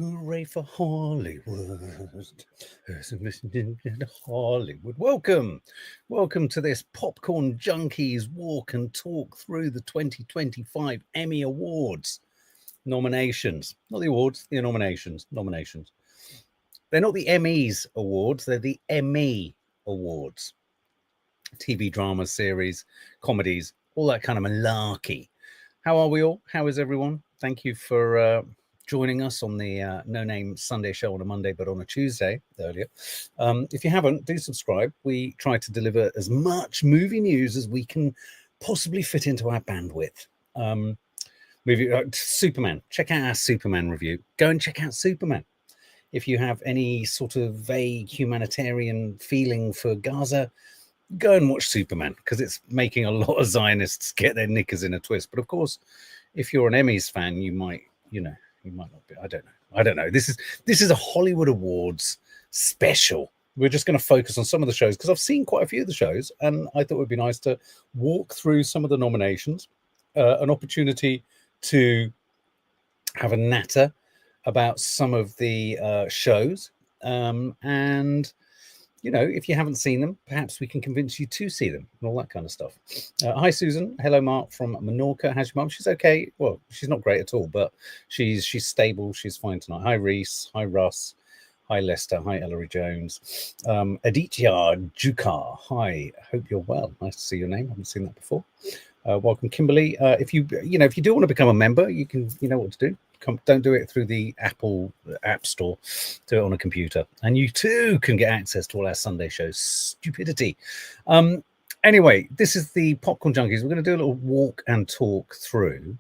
Hooray for Hollywood. Hollywood. Welcome to this Popcorn Junkies walk and talk through the 2025 Emmy Awards nominations. Not the awards, the nominations. They're not the Emmys Awards, they're the Emmy Awards. TV dramas, series, comedies, all that kind of malarkey. How are we all? How is everyone? Thank you for joining us on the No Name Sunday show on a Monday, but on a Tuesday earlier. If you haven't, do subscribe. We try to deliver as much movie news as we can possibly fit into our bandwidth. Superman. Check out our Superman review. Go and check out Superman. If you have any sort of vague humanitarian feeling for Gaza, go and watch Superman, because it's making a lot of Zionists get their knickers in a twist. But of course, if you're an Emmys fan, you might not be. I don't know. This is a Hollywood Awards special. We're just going to focus on some of the shows because I've seen quite a few of the shows, and I thought it would be nice to walk through some of the nominations, an opportunity to have a natter about some of the shows, and if you haven't seen them, perhaps we can convince you to see them and all that kind of stuff. Hi, Susan. Hello, Mark from Menorca. How's your mum? She's okay. Well, she's not great at all, but she's stable. She's fine tonight. Hi, Reese. Hi, Russ. Hi, Lester. Hi, Ellery Jones. Aditya Jukar. Hi. Hope you're well. Nice to see your name. I haven't seen that before. Welcome, Kimberly. If you do want to become a member, you know what to do. Don't do it through the Apple App Store. Do it on a computer, and you too can get access to all our Sunday shows. Stupidity. Anyway, this is the Popcorn Junkies. We're going to do a little walk and talk through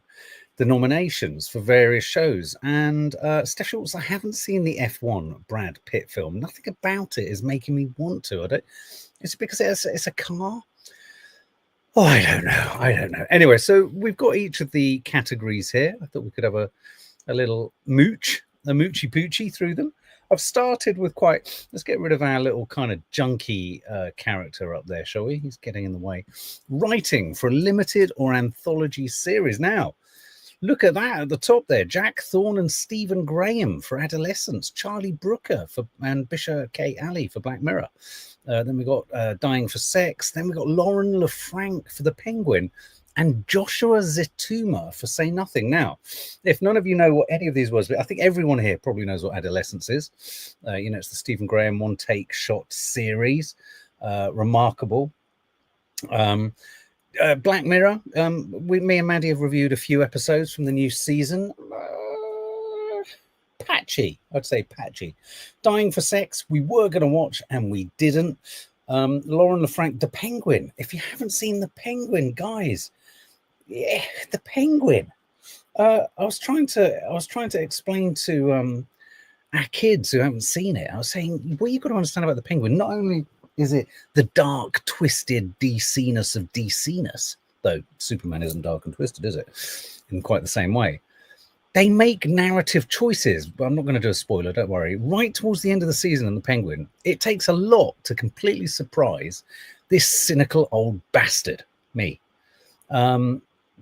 the nominations for various shows. And Steph Schultz, I haven't seen the F1 Brad Pitt film. Nothing about it is making me want to. Is it because it's a car? Oh, I don't know. Anyway, so we've got each of the categories here. I thought we could have a little moochy poochie through them. I've started with let's get rid of our little kind of junky character up there, shall we? He's getting in the way. Writing for a limited or anthology series. Now, look at that at the top there. Jack Thorne and Stephen Graham for Adolescence. Charlie Brooker and Bisha K. Ali for Black Mirror. Then we got Dying for Sex. Then we got Lauren LaFranc for The Penguin. And Joshua Zetuma for Say Nothing. Now, if none of you know what any of these words, I think everyone here probably knows what Adolescence is. It's the Stephen Graham one-take shot series. Remarkable. Black Mirror. Me and Maddie have reviewed a few episodes from the new season. Patchy. I'd say patchy. Dying for Sex, we were going to watch and we didn't. Lauren LaFranc, The Penguin. If you haven't seen The Penguin, guys, yeah, The Penguin. I was trying to explain to our kids who haven't seen it. I was saying, what you've got to understand about The Penguin, not only is it the dark, twisted DC-ness of DC-ness, though Superman isn't dark and twisted, is it? In quite the same way. They make narrative choices, but I'm not going to do a spoiler, don't worry. Right towards the end of the season in The Penguin, it takes a lot to completely surprise this cynical old bastard, me.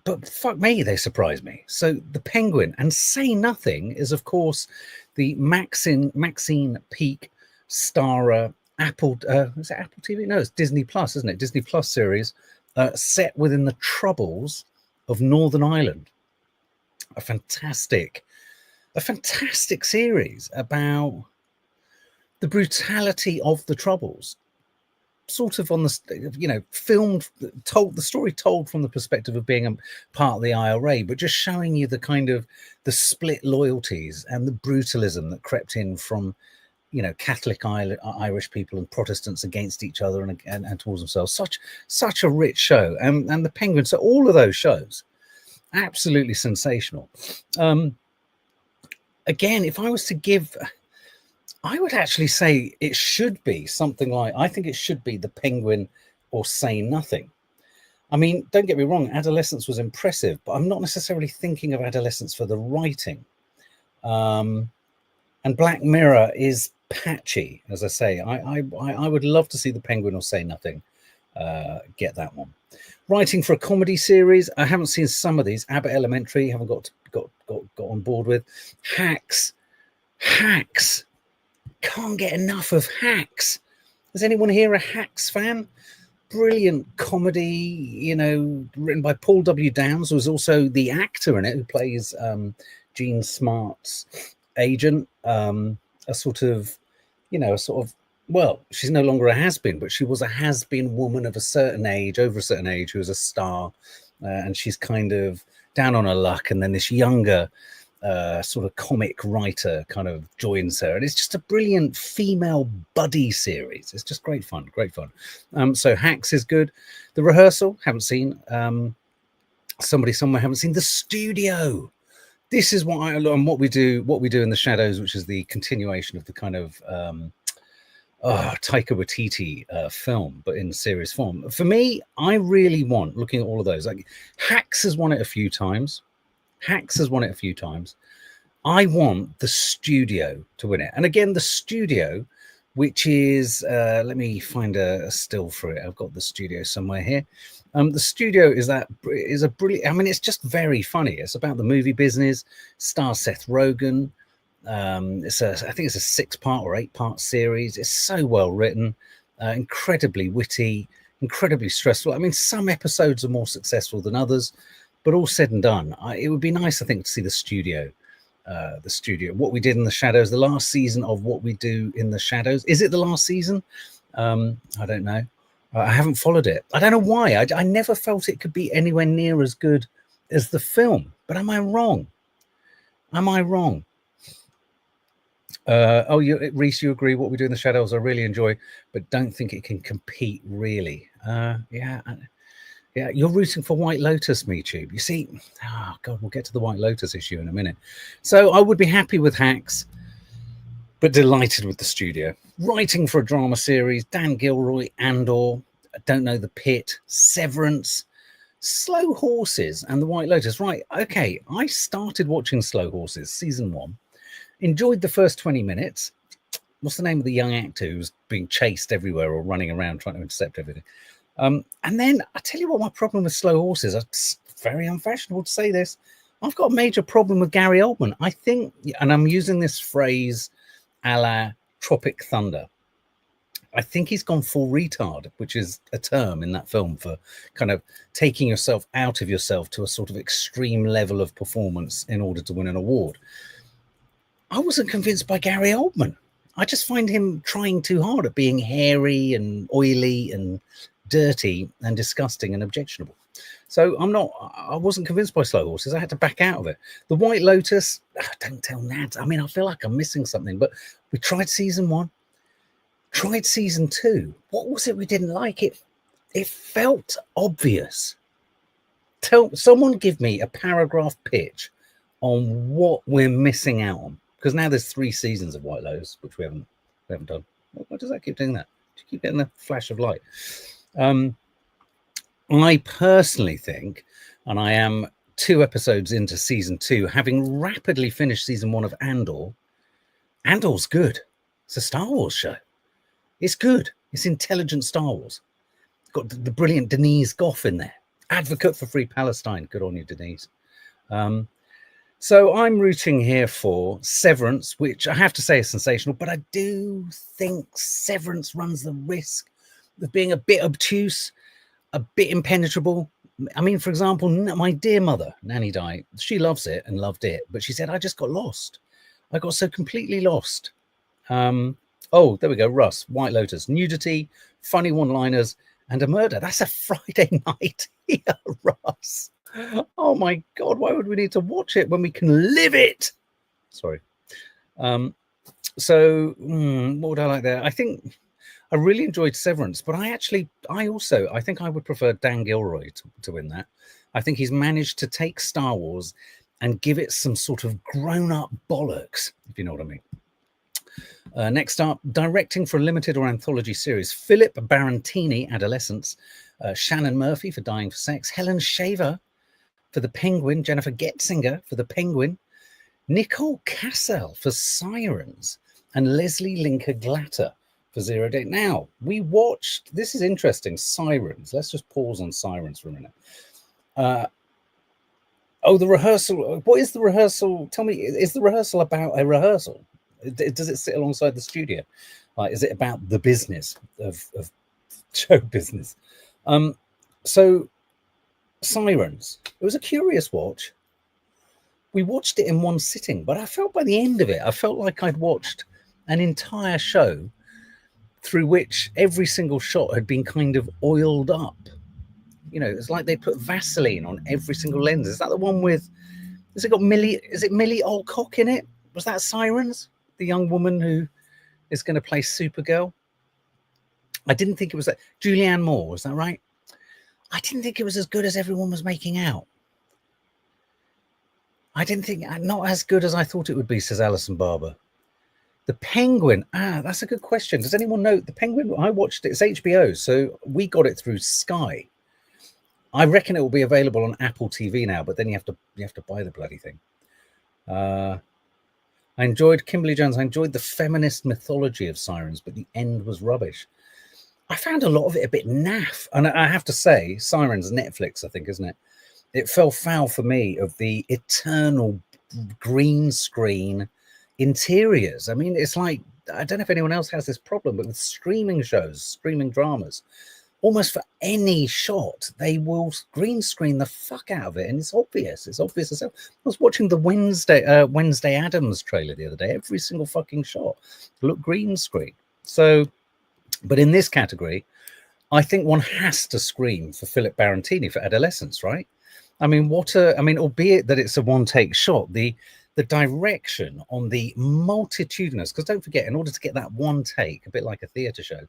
But fuck me, they surprise me. So The Penguin and Say Nothing is, of course, the Maxine Peake starrer Apple. Is it Apple TV? No, it's Disney Plus, isn't it? Disney Plus series set within the troubles of Northern Ireland. A fantastic series about the brutality of the Troubles, sort of on the, told from the perspective of being a part of the IRA, but just showing you the kind of the split loyalties and the brutalism that crept in from, Catholic Irish people and Protestants against each other and towards themselves. Such a rich show, and The Penguin. So all of those shows, absolutely sensational. Again, if I was to give, I would actually say it should be something like, I think it should be The Penguin or Say Nothing. I mean, don't get me wrong, Adolescence was impressive, but I'm not necessarily thinking of Adolescence for the writing. And Black Mirror is patchy, as I say. I would love to see The Penguin or Say Nothing get that one. Writing for a comedy series, I haven't seen some of these. Abbott Elementary, haven't got on board with. Hacks, Hacks. Can't get enough of Hacks. Is anyone here a Hacks fan? Brilliant comedy, you know, written by Paul W. Downs, who's also the actor in it, who plays Gene Smart's agent. A sort of, you know, well, she's no longer a has-been, but she was a has-been woman of a certain age, over a certain age, who was a star, and she's kind of down on her luck, and then this younger sort of comic writer kind of joins her, and it's just a brilliant female buddy series. It's just great fun. So Hacks is good. The Rehearsal, haven't seen. Somebody somewhere, haven't seen. The Studio. This is what we do in the Shadows, which is the continuation of the kind of Taika Waititi film, but in series form. For me, I really want, looking at all of those, like Hacks has won it a few times. I want The Studio to win it. And again, The Studio, which is, let me find a still for it. I've got The Studio somewhere here. The Studio is a brilliant, I mean, it's just very funny. It's about the movie business, stars Seth Rogen. I think it's a 6-part or 8-part series. It's so well written, incredibly witty, incredibly stressful. I mean, some episodes are more successful than others, but all said and done, it would be nice, I think, to see The Studio. What We Did in the Shadows, the last season of What We Do in the Shadows. Is it the last season? I don't know. I haven't followed it. I don't know why. I never felt it could be anywhere near as good as the film. But am I wrong? Reese, you agree? What We Do in the Shadows I really enjoy, but don't think it can compete, really. Yeah, you're rooting for White Lotus, MeTube. You see, oh God, we'll get to the White Lotus issue in a minute. So I would be happy with Hacks, but delighted with The Studio. Writing for a drama series, Dan Gilroy, Andor, I Don't Know the Pit, Severance, Slow Horses, and The White Lotus. Right, okay, I started watching Slow Horses, season 1. Enjoyed the first 20 minutes. What's the name of the young actor who's being chased everywhere or running around trying to intercept everything? And then I tell you what my problem with Slow Horses, it's very unfashionable to say this, I've got a major problem with Gary Oldman. I think, and I'm using this phrase a la Tropic Thunder, I think he's gone full retard, which is a term in that film for kind of taking yourself out of yourself to a sort of extreme level of performance in order to win an award. I wasn't convinced by Gary Oldman. I just find him trying too hard at being hairy and oily and dirty and disgusting and objectionable. So I wasn't convinced by Slow Horses. I had to back out of it. The White Lotus, don't tell Nads. I mean, I feel like I'm missing something, but we tried season 1, tried season 2. What was it we didn't like? It felt obvious. Someone give me a paragraph pitch on what we're missing out on. Because now there's 3 seasons of White Lotus, which we haven't done. Why does that keep doing that? Do you keep getting a flash of light? I personally think, and I am 2 episodes into season 2, having rapidly finished season 1 of Andor. Andor's good. It's a Star Wars show. It's good. It's intelligent Star Wars. It's got the brilliant Denise Gough in there. Advocate for Free Palestine. Good on you, Denise. So I'm rooting here for Severance, which I have to say is sensational, but I do think Severance runs the risk of being a bit obtuse, a bit impenetrable. I mean, for example, my dear mother, Nanny Di, she loves it and loved it, but she said, I just got lost. I got so completely lost. Oh, there we go, Russ, White Lotus, nudity, funny one-liners, and a murder. That's a Friday night here, Russ. Oh my God, why would we need to watch it when we can live it? Sorry. What would I like there? I think I really enjoyed Severance, but I think I would prefer Dan Gilroy to win that. I think he's managed to take Star Wars and give it some sort of grown-up bollocks, if you know what I mean. Next up, directing for a limited or anthology series, Philip Barantini, Adolescence, Shannon Murphy for Dying for Sex, Helen Shaver for The Penguin, Jennifer Getzinger for The Penguin, Nicole Cassell for Sirens, and Leslie Linker Glatter for 0 Day. Now, we watched, this is interesting, Sirens. Let's just pause on Sirens for a minute. The rehearsal. What is the rehearsal? Tell me, is the rehearsal about a rehearsal? Does it sit alongside the studio? Like, is it about the business of show business? So Sirens, it was a curious watch. We watched it in one sitting, but I felt by the end of it, I felt like I'd watched an entire show through which every single shot had been kind of oiled up. You know, it's like they put Vaseline on every single lens. Is that the one with, has it got Millie, is it Millie Alcock in it? Was that Sirens? The young woman who is going to play Supergirl? I didn't think it was that. Julianne Moore, was that right? I didn't think it was as good as everyone was making out. I didn't think, not as good as I thought it would be, says Alison Barber. The Penguin, that's a good question. Does anyone know the Penguin? I watched it, it's HBO, so we got it through Sky. I reckon it will be available on Apple TV now, but then you have to buy the bloody thing. I enjoyed Kimberly Jones. I enjoyed the feminist mythology of Sirens, but the end was rubbish. I found a lot of it a bit naff, and I have to say, Sirens, Netflix, I think, isn't it? It fell foul for me of the eternal green screen interiors. I mean, it's like, I don't know if anyone else has this problem, but with streaming shows, streaming dramas, almost for any shot, they will green screen the fuck out of it, and it's obvious. It's obvious as hell. I was watching the Wednesday Addams trailer the other day. Every single fucking shot looked green screen. So, but in this category, I think one has to scream for Philip Barantini for Adolescence, right? I mean, albeit that it's a one-take shot, the direction on the multitudinous, because don't forget, in order to get that one take, a bit like a theatre show,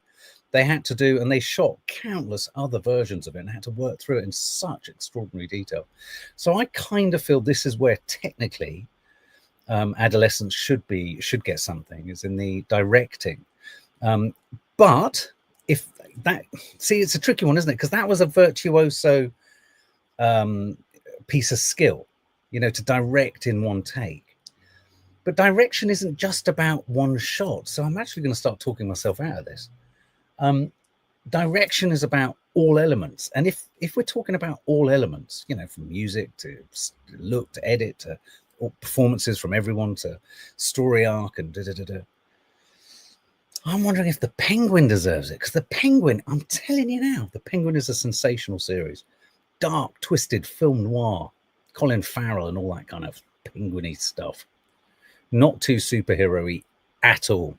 they had to do, and they shot countless other versions of it and had to work through it in such extraordinary detail. So I kind of feel this is where technically Adolescence should get something, is in the directing. But if that, see, it's a tricky one, isn't it? Because that was a virtuoso piece of skill, you know, to direct in one take. But direction isn't just about one shot. So I'm actually going to start talking myself out of this. Direction is about all elements. And if we're talking about all elements, you know, from music to look to edit to performances from everyone to story arc and I'm wondering if The Penguin deserves it, because The Penguin, I'm telling you now, The Penguin is a sensational series. Dark, twisted film noir, Colin Farrell and all that kind of penguin-y stuff. Not too superhero-y at all.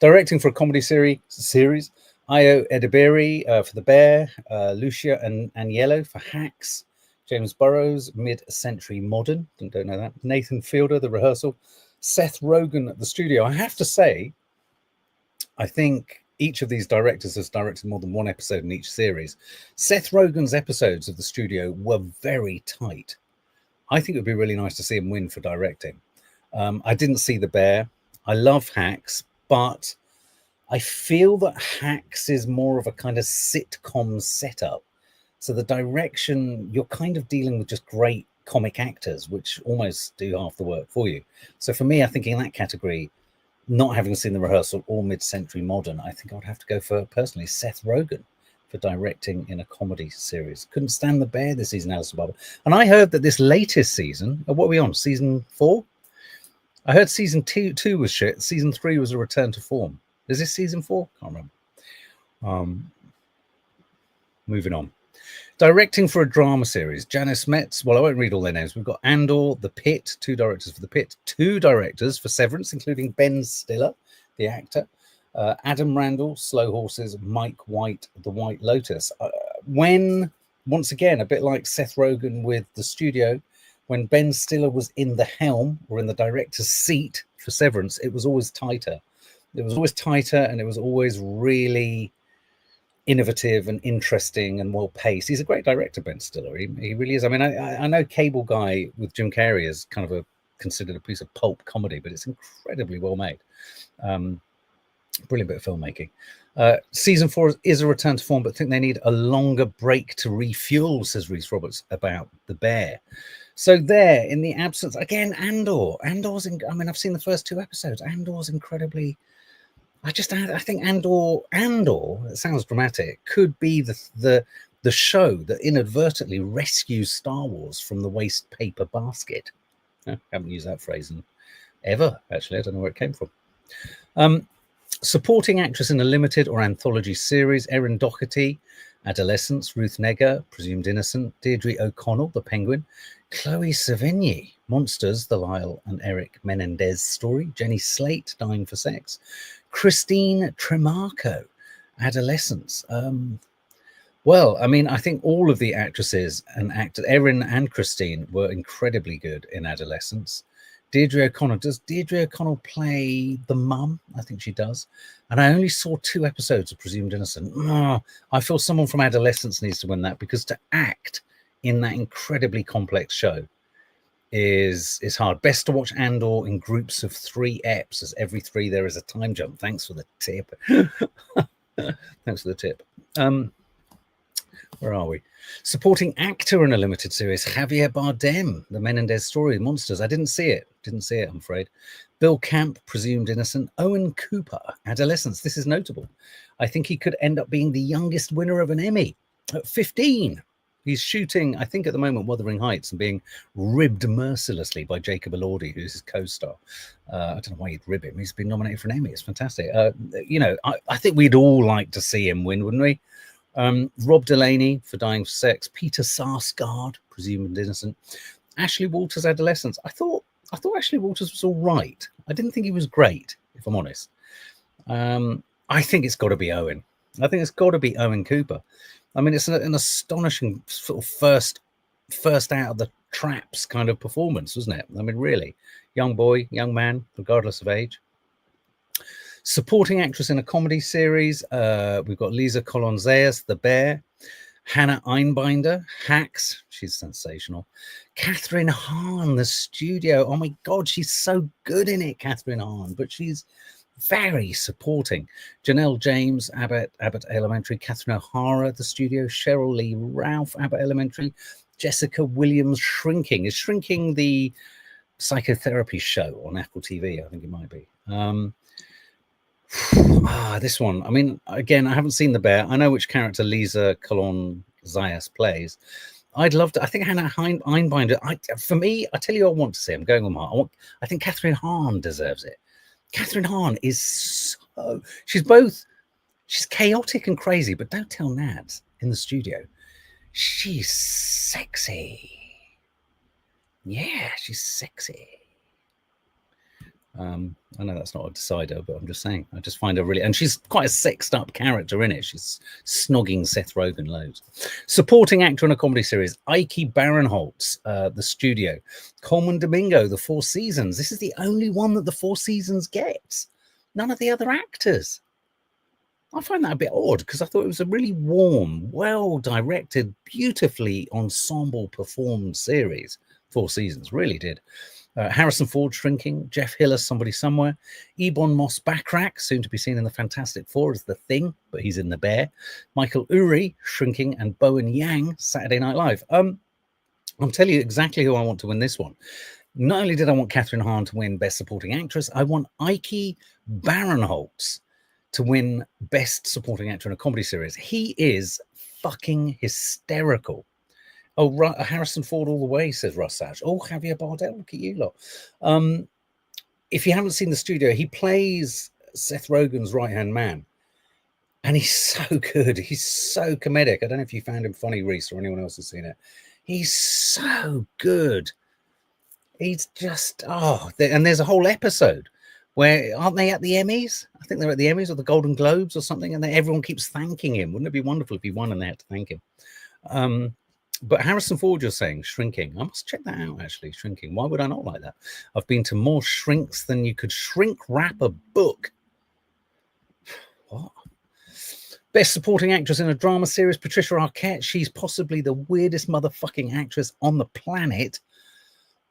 Directing for a comedy series, Io Edebiri for The Bear, Lucia and Aniello for Hacks, James Burrows, Mid-Century Modern, don't know that, Nathan Fielder, The Rehearsal, Seth Rogen at The Studio. I have to say, I think each of these directors has directed more than one episode in each series. Seth Rogen's episodes of The Studio were very tight. I think it would be really nice to see him win for directing. I didn't see The Bear. I love Hacks, but I feel that Hacks is more of a kind of sitcom setup. So the direction, you're kind of dealing with just great comic actors, which almost do half the work for you. So for me, I think in that category, not having seen The Rehearsal or Mid-Century Modern, I think I would have to go for, personally, Seth Rogen for directing in a comedy series. Couldn't stand The Bear this season, Alison Barber. And I heard that this latest season, what are we on, season 4? I heard season 2 was shit. Season 3 was a return to form. Is this season 4? Can't remember. Moving on. Directing for a drama series, Janice Metz. Well, I won't read all their names. We've got Andor, The Pit, 2 directors for The Pit, 2 directors for Severance, including Ben Stiller, the actor, Adam Randall, Slow Horses, Mike White, The White Lotus. When, once again, a bit like Seth Rogen with The Studio, when Ben Stiller was in the helm or in the director's seat for Severance, it was always tighter. It was always tighter, and it was always really innovative and interesting and well paced. He's a great director, Ben Stiller. He really is. I mean, I know Cable Guy with Jim Carrey is kind of considered a piece of pulp comedy, but it's incredibly well made. Brilliant bit of filmmaking. Season 4 is a return to form, but I think they need a longer break to refuel, says Rhys Roberts about The Bear. So there, in the absence, again, Andor's I mean, I've seen the first 2 episodes. Andor's incredibly, I think Andor, it sounds dramatic, could be the show that inadvertently rescues Star Wars from the waste paper basket. I haven't used that phrase in ever, actually. I don't know where it came from. Supporting actress in a limited or anthology series, Erin Doherty, Adolescence, Ruth Negga, Presumed Innocent, Deirdre O'Connell, The Penguin, Chloe Sevigny, Monsters, the Lyle and Eric Menendez story, Jenny Slate, Dying for Sex, Christine Tremarco, Adolescence. Well, I mean, I think all of the actresses and actors, Erin and Christine, were incredibly good in Adolescence. Deirdre O'Connell, does Deirdre O'Connell play the mum? I think she does. And I only saw 2 episodes of Presumed Innocent. I feel someone from Adolescence needs to win that, because to act in that incredibly complex show is hard. Best to watch Andor in groups of 3 eps, as every 3 there is a time jump. Thanks for the tip. Thanks for the tip. Where are we? Supporting actor in a limited series, Javier Bardem, The Menendez story, Monsters. I didn't see it. I'm afraid. Bill Camp, Presumed Innocent. Owen Cooper, Adolescence. This is notable. I think he could end up being the youngest winner of an Emmy at 15. He's shooting, I think at the moment, Wuthering Heights, and being ribbed mercilessly by Jacob Elordi, who's his co-star. I don't know why he'd rib him. He's been nominated for an Emmy. It's fantastic. I think we'd all like to see him win, wouldn't we? Rob Delaney for Dying for Sex, Peter Sarsgaard, Presumed Innocent, Ashley Walters, Adolescence. I thought Ashley Walters was all right. I didn't think he was great, if I'm honest. I think it's got to be Owen. I think it's got to be Owen Cooper. I mean, it's an astonishing sort of first out of the traps kind of performance, wasn't it? I mean, really, young boy, young man, regardless of age. Supporting actress in a comedy series, we've got Lisa Colonzayas, The Bear, Hannah Einbinder, Hacks, she's sensational. Catherine Hahn, The Studio. Oh my God, she's so good in it, Catherine Hahn, but she's very supporting. Janelle James, Abbott Elementary, Catherine O'Hara, The Studio, Cheryl Lee Ralph, Abbott Elementary, Jessica Williams, Shrinking. Is Shrinking the psychotherapy show on Apple TV? I think it might be. This one. I mean, again, I haven't seen The Bear. I know which character Lisa Colon-Zayas plays. I'd love to. I think Hannah Einbinder. For me, I tell you, I want to see. I'm going on my heart. I think Catherine Hahn deserves it. Catherine Hahn is so. She's chaotic and crazy, but don't tell Nads in the studio. She's sexy. Yeah, she's sexy. I know that's not a decider, but I'm just saying, I just find her really, and she's quite a sexed up character in it. She's snogging Seth Rogen loads. Supporting actor in a comedy series, Ike Barinholtz, The Studio. Coleman Domingo, The Four Seasons. This is the only one that The Four Seasons gets. None of the other actors. I find that a bit odd, because I thought it was a really warm, well-directed, beautifully ensemble performed series. Four Seasons, really did. Harrison Ford, Shrinking, Jeff Hillis, Somebody Somewhere, Ebon Moss-Backrack, soon to be seen in the Fantastic Four as The Thing, but he's in The Bear, Michael Urie, Shrinking, and Bowen Yang, Saturday Night Live. I'll tell you exactly who I want to win this one. Not only did I want Catherine Hahn to win Best Supporting Actress, I want Ike Barinholtz to win Best Supporting Actor in a Comedy Series. He is fucking hysterical. Oh, Harrison Ford all the way, says Russ Sash. Oh, Javier Bardem, look at you lot. If you haven't seen The Studio, he plays Seth Rogen's right-hand man. And he's so good. He's so comedic. I don't know if you found him funny, Reese, or anyone else has seen it. He's so good. He's just, and there's a whole episode where, aren't they at the Emmys? I think they're at the Emmys or the Golden Globes or something, and everyone keeps thanking him. Wouldn't it be wonderful if he won and they had to thank him? But Harrison Ford, you're saying, Shrinking. I must check that out, actually, Shrinking. Why would I not like that? I've been to more shrinks than you could shrink wrap a book. What? Best Supporting Actress in a Drama Series, Patricia Arquette. She's possibly the weirdest motherfucking actress on the planet.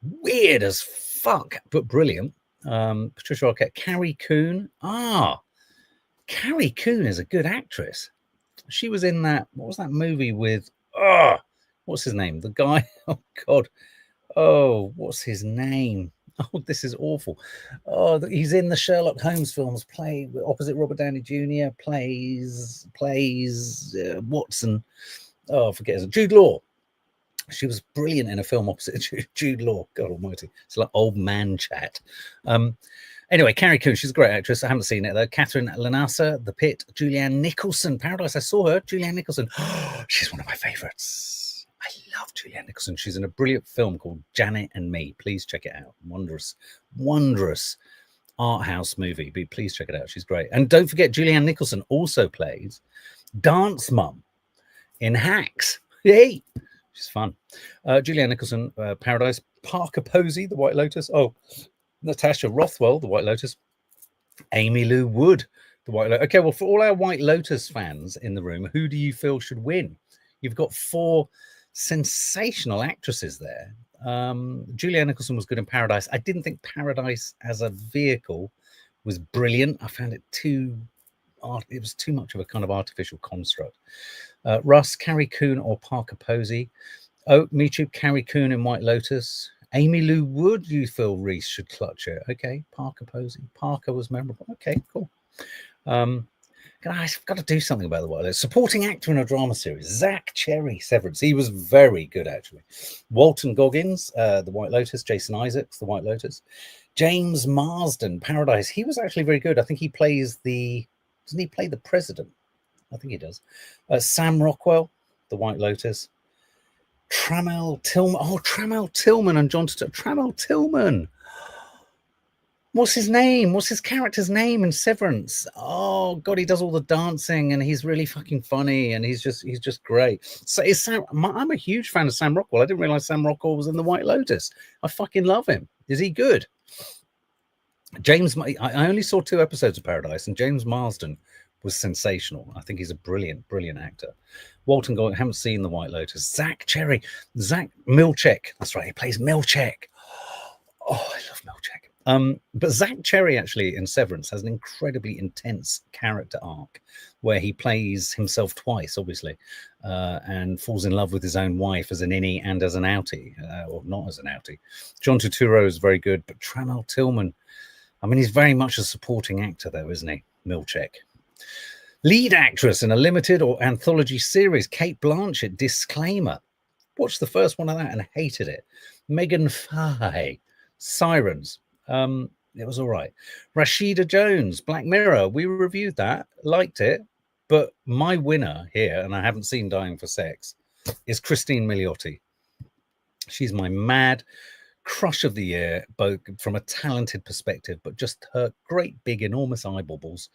Weird as fuck, but brilliant. Patricia Arquette. Carrie Coon. Carrie Coon is a good actress. She was in that, what was that movie with, what's his name? The guy, oh God. Oh, what's his name? Oh, this is awful. Oh, he's in the Sherlock Holmes films, opposite Robert Downey Jr., plays Watson. Oh, I forget his name. Jude Law. She was brilliant in a film opposite Jude Law. God almighty. It's like old man chat. Anyway, Carrie Coon, she's a great actress. I haven't seen it though. Catherine Lanasa, The Pit, Julianne Nicholson, Paradise. I saw her, Julianne Nicholson. She's one of my favourites. I love Julianne Nicholson. She's in a brilliant film called Janet and Me. Please check it out. Wondrous, wondrous art house movie. Please check it out. She's great. And don't forget, Julianne Nicholson also plays Dance Mum in Hacks. Yay! She's fun. Julianne Nicholson, Paradise. Parker Posey, The White Lotus. Oh, Natasha Rothwell, The White Lotus. Amy Lou Wood, The White Lotus. Okay, well, for all our White Lotus fans in the room, who do you feel should win? You've got 4 sensational actresses there. Julianne Nicholson was good in Paradise. I didn't think Paradise as a vehicle was brilliant. I found it it was too much of a kind of artificial construct. Russ, Carrie Coon or Parker Posey. Oh, me too, Carrie Coon in White Lotus. Amy Lou Wood, you feel Reese should clutch it. Okay, Parker Posey. Parker was memorable. Okay, cool. I've got to do something about the White Lotus. Supporting actor in a drama series. Zach Cherry, Severance. He was very good, actually. Walton Goggins, The White Lotus. Jason Isaacs, The White Lotus. James Marsden, Paradise. He was actually very good. I think he plays doesn't he play the president? I think he does. Sam Rockwell, The White Lotus. Trammell Tillman. Oh, Trammell Tillman and John Trammell Tillman. What's his name? What's his character's name in Severance? Oh God, he does all the dancing and he's really fucking funny and he's just great. So I'm a huge fan of Sam Rockwell. I didn't realize Sam Rockwell was in The White Lotus. I fucking love him. Is he good? I only saw 2 episodes of Paradise, and James Marsden was sensational. I think he's a brilliant actor. Walton Goggins, I haven't seen The White Lotus. Zach Cherry, Zach Milchek. That's right, he plays Milchek. Oh, I love Milchek. But Zach Cherry actually in Severance has an incredibly intense character arc where he plays himself twice, obviously, and falls in love with his own wife as an innie and as an outie, or not as an outie. John Turturro is very good, but Trammell Tillman, I mean, he's very much a supporting actor, though, isn't he? Milchek. Lead actress in a limited or anthology series, Cate Blanchett, Disclaimer. Watched the first one of that and hated it. Megan Fahey, Sirens. It was all right. Rashida Jones, Black Mirror. We reviewed that, liked it, but my winner here, and I haven't seen Dying for Sex, is Christine Milioti. She's my mad crush of the year, both from a talented perspective, but just her great, big, enormous eyeballs.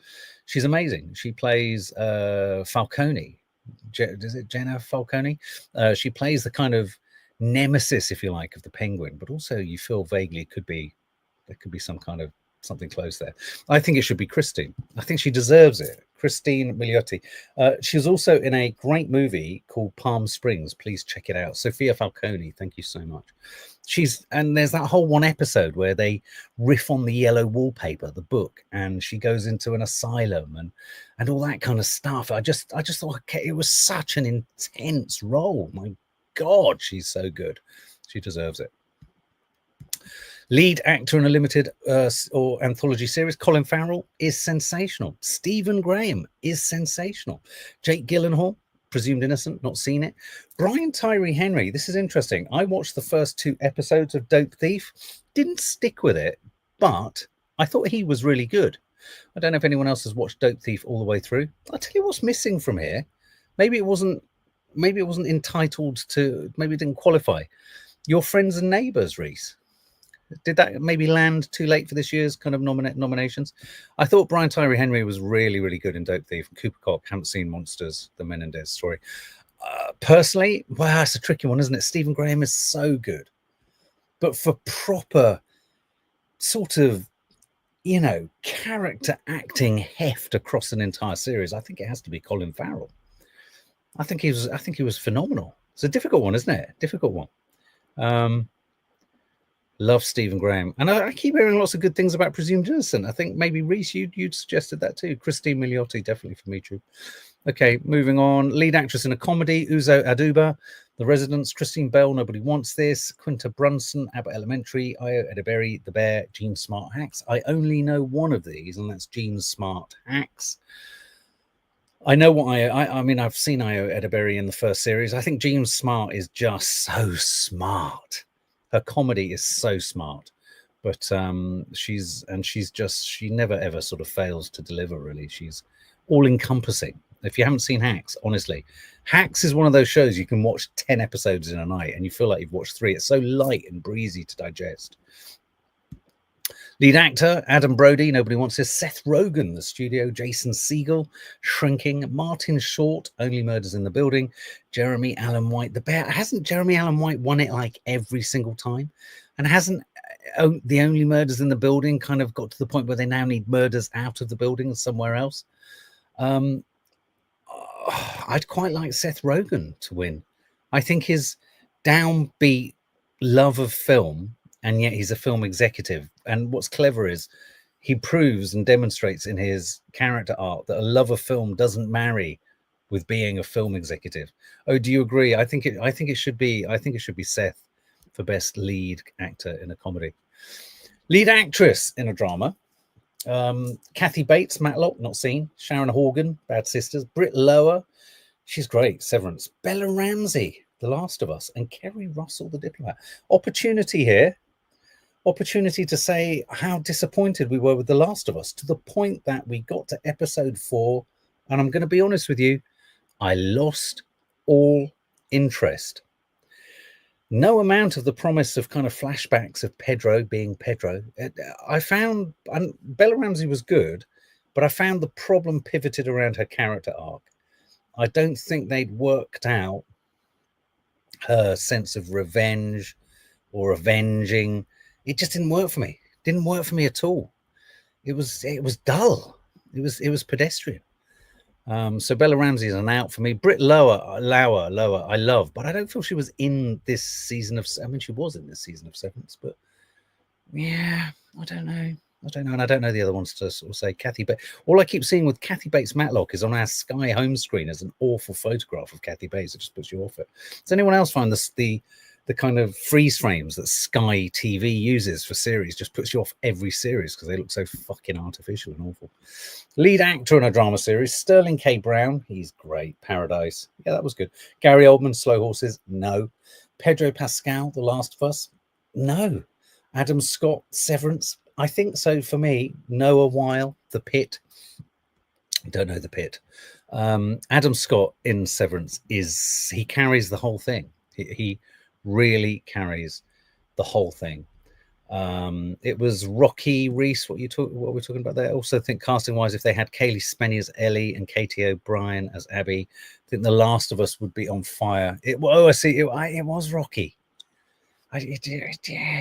She's amazing. She plays Falcone. Is it Jenna Falcone? She plays the kind of nemesis, if you like, of the Penguin, but also you feel vaguely there could be some kind of something close there. I think it should be Christine. I think she deserves it. Christine Milioti. She was also in a great movie called Palm Springs. Please check it out. Sophia Falcone, thank you so much. And there's that whole one episode where they riff on the yellow wallpaper, the book, and she goes into an asylum and all that kind of stuff. I just thought, okay, it was such an intense role. My God, she's so good. She deserves it. Lead actor in a limited or anthology series, Colin Farrell, is sensational. Stephen Graham is sensational. Jake Gyllenhaal, presumed innocent, not seen it. Brian Tyree Henry, this is interesting. I watched the first 2 episodes of Dope Thief, didn't stick with it, but I thought he was really good. I don't know if anyone else has watched Dope Thief all the way through. I'll tell you what's missing from here. Maybe it wasn't entitled to, maybe it didn't qualify. Your Friends and Neighbours, Reese. Did that maybe land too late for this year's kind of nominations? I thought Brian Tyree Henry was really, really good in Dope Thief. Cooper Cock, haven't seen Monsters, the Menendez story. Personally, wow, it's a tricky one, isn't it? Stephen Graham is so good. But for proper sort of, character acting heft across an entire series, I think it has to be Colin Farrell. I think he was phenomenal. It's a difficult one, isn't it? Difficult one. Love Stephen Graham. And I keep hearing lots of good things about Presumed Innocent. I think maybe, Reese, you'd suggested that too. Christine Milioti, definitely for me too. Okay, moving on. Lead actress in a comedy, Uzo Aduba, The Residents, Christine Bell, Nobody Wants This, Quinta Brunson, Abbott Elementary, Io Edeberry, The Bear, Jean Smart Hacks. I only know one of these, and that's Jean Smart Hacks. I know what I mean, I've seen Io Edeberry in the first series. I think Jean Smart is just so smart. Her comedy is so smart, but she's just, she never ever sort of fails to deliver. Really, she's all encompassing. If you haven't seen Hacks, honestly, Hacks is one of those shows you can watch 10 episodes in a night and you feel like you've watched 3. It's so light and breezy to digest. Lead actor, Adam Brody, nobody wants this. Seth Rogen, the studio. Jason Segel, Shrinking. Martin Short, Only Murders in the Building. Jeremy Allen White, The Bear. Hasn't Jeremy Allen White won it like every single time? And hasn't The Only Murders in the Building kind of got to the point where they now need murders out of the building somewhere else? I'd quite like Seth Rogen to win. I think his downbeat love of film, and yet he's a film executive. And what's clever is he proves and demonstrates in his character art that a love of film doesn't marry with being a film executive. Oh, do you agree? I think it should be Seth for best lead actor in a comedy. Lead actress in a drama. Kathy Bates, Matlock, not seen. Sharon Horgan, Bad Sisters. Britt Lower, she's great, Severance. Bella Ramsey, The Last of Us. And Kerry Russell, The Diplomat. Opportunity here. Opportunity to say how disappointed we were with The Last of Us, to the point that we got to episode 4, and I'm going to be honest with you, I lost all interest. No amount of the promise of kind of flashbacks of Pedro being Pedro. I found, and Bella Ramsey was good, but I found the problem pivoted around her character arc. I don't think they'd worked out her sense of revenge or avenging. It just didn't work for me. Didn't work for me at all. It was dull. It was pedestrian. So Bella Ramsey is an out for me. Britt Lower, I love, but I don't feel she was in this season of. I mean, she was in this season of Severance, but yeah, I don't know, and I don't know the other ones to sort of say. Kathy Bates. All I keep seeing with Kathy Bates Matlock is on our Sky home screen as an awful photograph of Kathy Bates. It just puts you off it. Does anyone else find this the kind of freeze frames that Sky TV uses for series just puts you off every series because they look so fucking artificial and awful? Lead actor in a drama series, Sterling K. Brown. He's great. Paradise. Yeah, that was good. Gary Oldman, Slow Horses. No. Pedro Pascal, The Last of Us. No. Adam Scott, Severance. I think so for me. Noah Weil, The Pit. Don't know The Pit. Adam Scott in Severance he carries the whole thing. He really carries the whole thing. It was Rocky Reese. What we're talking about there. I also think casting wise, if they had Kaylee Spenny as Ellie and Katie O'Brien as Abby, I think The Last of Us would be on fire. It was Rocky. It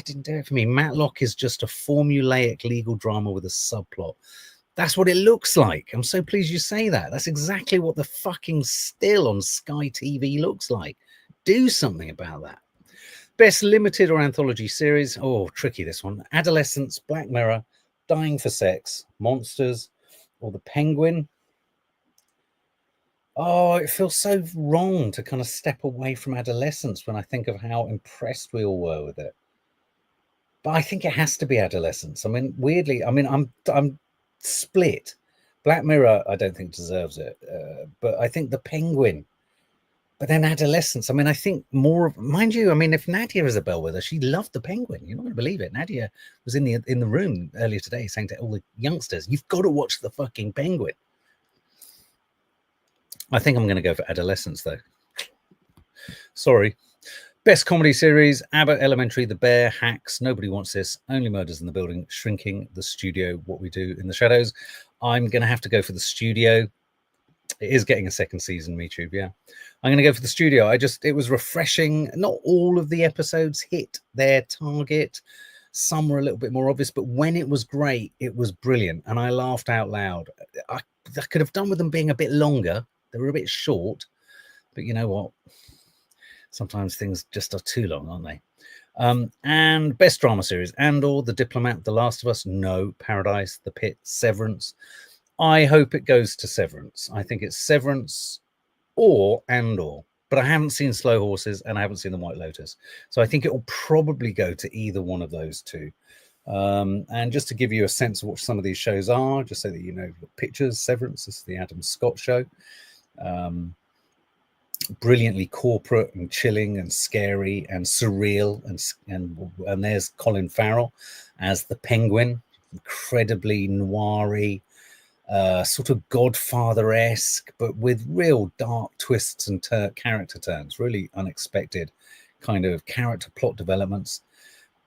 didn't do it for me. Matlock is just a formulaic legal drama with a subplot. That's what it looks like. I'm so pleased you say that. That's exactly what the fucking still on Sky TV looks like. Do something about that. Best limited or anthology series. Oh, tricky this one. Adolescence, Black Mirror, Dying for Sex, Monsters, or The Penguin. Oh, it feels so wrong to kind of step away from Adolescence when I think of how impressed we all were with it. But I think it has to be Adolescence. I mean, weirdly, I'm split. Black Mirror, I don't think deserves it, but I think The Penguin. But then Adolescence, I mean, I think more of, mind you, I mean, if Nadia is a bellwether, she loved The Penguin. You're not going to believe it. Nadia was in the room earlier today saying to all the youngsters, you've got to watch The fucking Penguin. I think I'm going to go for Adolescence, though. Sorry. Best comedy series, Abbott Elementary, The Bear, Hacks, Nobody Wants This, Only Murders in the Building, Shrinking, The Studio, What We Do in the Shadows. I'm going to have to go for The Studio. It is getting a second season, MeTube, yeah. I'm going to go for The Studio. It was refreshing. Not all of the episodes hit their target. Some were a little bit more obvious, but when it was great, it was brilliant. And I laughed out loud. I could have done with them being a bit longer. They were a bit short, but you know what? Sometimes things just are too long, aren't they? And best drama series, Andor, The Diplomat, The Last of Us, no. Paradise, The Pit, Severance. I hope it goes to Severance. I think it's Severance or Andor, but I haven't seen Slow Horses and I haven't seen The White Lotus. So I think it will probably go to either one of those two. And just to give you a sense of what some of these shows are, just so that you know, pictures, Severance, this is the Adam Scott show. Brilliantly corporate and chilling and scary and surreal, and there's Colin Farrell as the Penguin, incredibly noiry, sort of Godfather-esque, but with real dark twists and character turns, really unexpected kind of character plot developments.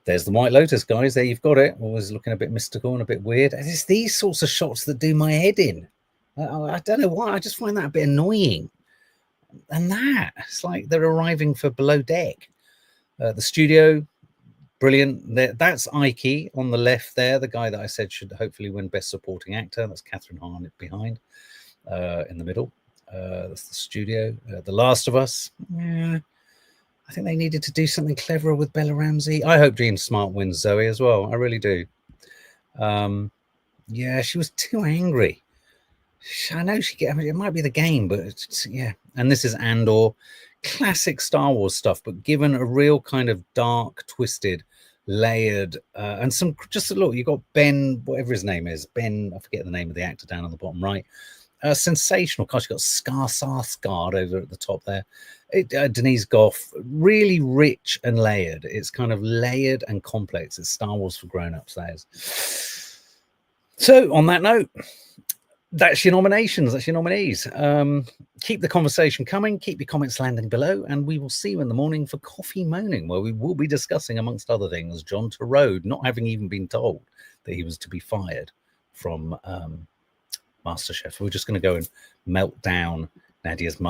There's the White Lotus, guys. There you've got it. Always looking a bit mystical and a bit weird. And it's these sorts of shots that do my head in. I don't know why. I just find that a bit annoying. And it's like they're arriving for Below Deck. The studio, brilliant. That's Ike on the left there, the guy that I said should hopefully win Best Supporting Actor. That's Catherine Hahn behind, in the middle. That's the studio. The Last of Us. Yeah, I think they needed to do something cleverer with Bella Ramsey. I hope Jean Smart wins Zoe as well. I really do. Yeah, she was too angry. I know it might be the game, but yeah. And this is Andor, classic Star Wars stuff, but given a real kind of dark, twisted, layered, and some, just a look, you've got Ben, whatever his name is, Ben, I forget the name of the actor down on the bottom right. Sensational. Gosh, you've got Skarsgård over at the top there. Denise Gough, really rich and layered. It's kind of layered and complex. It's Star Wars for grown-ups, that is. So on that note, that's your nominations, that's your nominees. Keep the conversation coming, keep your comments landing below, and we will see you in the morning for Coffee Moaning, where we will be discussing, amongst other things, John Turode not having even been told that he was to be fired from MasterChef. We're just going to go and melt down Nadia's mum.